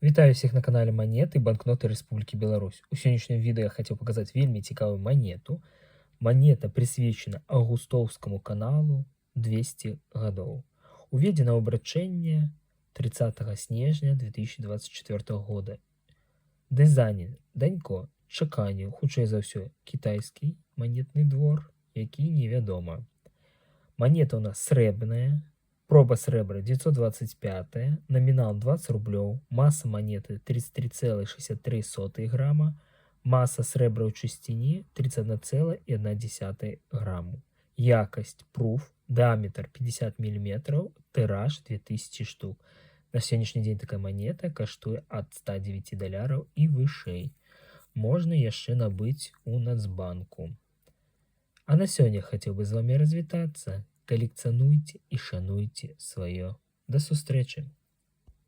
Вітаю всіх на каналі Манеты банкноты Рэспублікі Беларусь. У сённяшнім відэо я хацеў паказаць вельмі цікавую манету. Манета прысвечана Аўгустоўскаму каналу 200 гадоў. Уведзена ў абрачэнне 30 снежня 2024 года. Дызайнер Данько чаканніў, хутчэй за ўсё, кітайскі манетны двор, які невядома. Манета у нас срэбная. Проба срэбра 925, номінал 20 рублёў, маса манеты 33,63 грама, маса срэбра ў чысціні 31,1 граму. Якасць пруф, дыаметр 50 мм, тыраж 2000 штук. На сённяшні дзень такая манета каштуе ад $109 і вышэй. Можна яшчэ набыць у Нацбанку. А на сёння хацеў бы з вамі развітацца. Калекцыянуйце і шануйце сваё. Да сустрэчы!